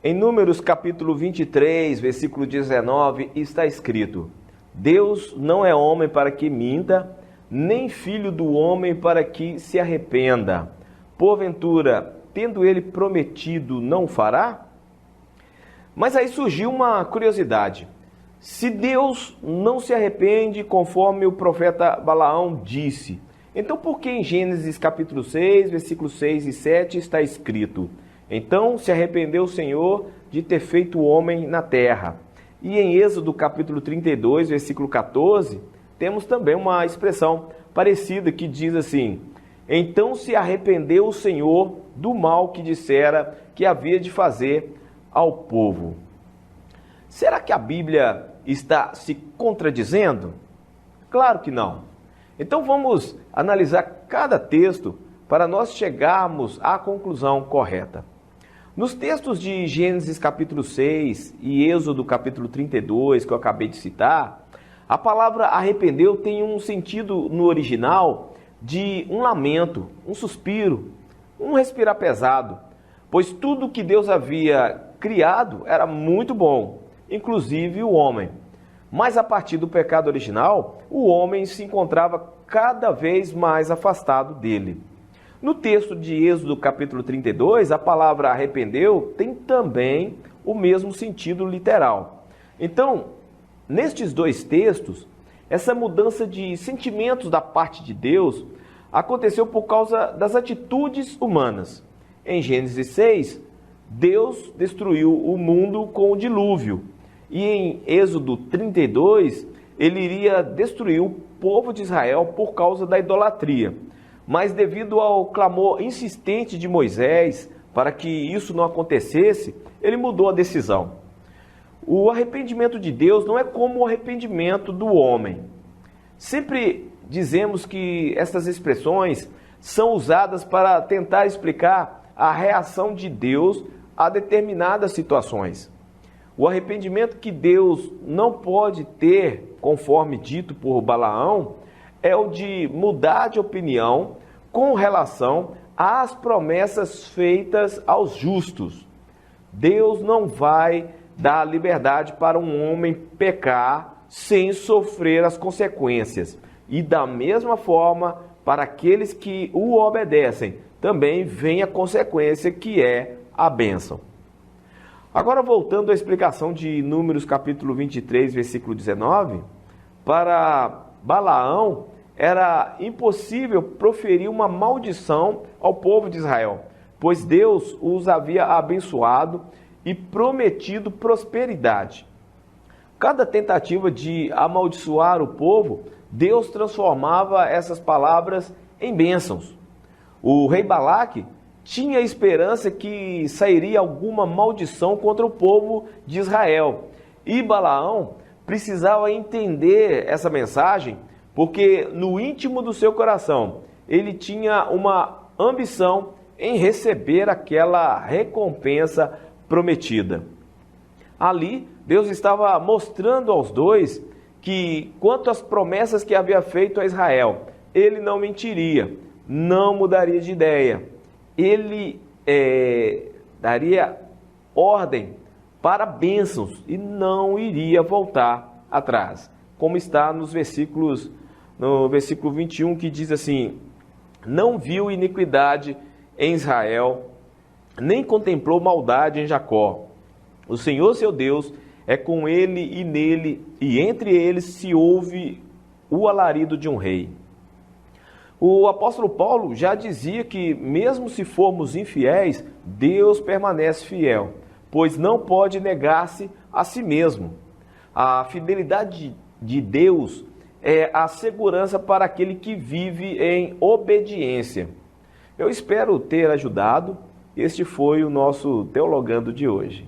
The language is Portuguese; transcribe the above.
Em Números capítulo 23, versículo 19, está escrito: Deus não é homem para que minta, nem filho do homem para que se arrependa. Porventura, tendo ele prometido, não o fará? Mas aí surgiu uma curiosidade. Se Deus não se arrepende, conforme o profeta Balaão disse, então por que em Gênesis capítulo 6, versículos 6 e 7 está escrito: Então se arrependeu o Senhor de ter feito o homem na terra? E em Êxodo capítulo 32, versículo 14, temos também uma expressão parecida que diz assim: Então se arrependeu o Senhor do mal que dissera que havia de fazer ao povo. Será que a Bíblia está se contradizendo? Claro que não. Então vamos analisar cada texto para nós chegarmos à conclusão correta. Nos textos de Gênesis capítulo 6 e Êxodo capítulo 32, que eu acabei de citar, a palavra arrependeu tem um sentido no original de um lamento, um suspiro, um respirar pesado, pois tudo que Deus havia criado era muito bom, inclusive o homem. Mas a partir do pecado original, o homem se encontrava cada vez mais afastado dele. No texto de Êxodo capítulo 32, a palavra arrependeu tem também o mesmo sentido literal. Então, nestes dois textos, essa mudança de sentimentos da parte de Deus aconteceu por causa das atitudes humanas. Em Gênesis 6, Deus destruiu o mundo com o dilúvio. E em Êxodo 32, ele iria destruir o povo de Israel por causa da idolatria. Mas devido ao clamor insistente de Moisés para que isso não acontecesse, ele mudou a decisão. O arrependimento de Deus não é como o arrependimento do homem. Sempre dizemos que essas expressões são usadas para tentar explicar a reação de Deus a determinadas situações. O arrependimento que Deus não pode ter, conforme dito por Balaão, é o de mudar de opinião com relação às promessas feitas aos justos. Deus não vai dar liberdade para um homem pecar sem sofrer as consequências. E da mesma forma, para aqueles que o obedecem, também vem a consequência que é a bênção. Agora, voltando à explicação de Números capítulo 23, versículo 19, para Balaão era impossível proferir uma maldição ao povo de Israel, pois Deus os havia abençoado e prometido prosperidade. Cada tentativa de amaldiçoar o povo, Deus transformava essas palavras em bênçãos. O rei Balaque tinha esperança que sairia alguma maldição contra o povo de Israel. E Balaão precisava entender essa mensagem, porque no íntimo do seu coração ele tinha uma ambição em receber aquela recompensa prometida. Ali, Deus estava mostrando aos dois que, quanto às promessas que havia feito a Israel, ele não mentiria, não mudaria de ideia. Ele daria ordem para bênçãos e não iria voltar atrás, como está no versículo 21, que diz assim: Não viu iniquidade em Israel, nem contemplou maldade em Jacó. O Senhor seu Deus é com ele e nele, e entre eles se ouve o alarido de um rei. O apóstolo Paulo já dizia que, mesmo se formos infiéis, Deus permanece fiel, pois não pode negar-se a si mesmo. A fidelidade de Deus é a segurança para aquele que vive em obediência. Eu espero ter ajudado. Este foi o nosso Teologando de hoje.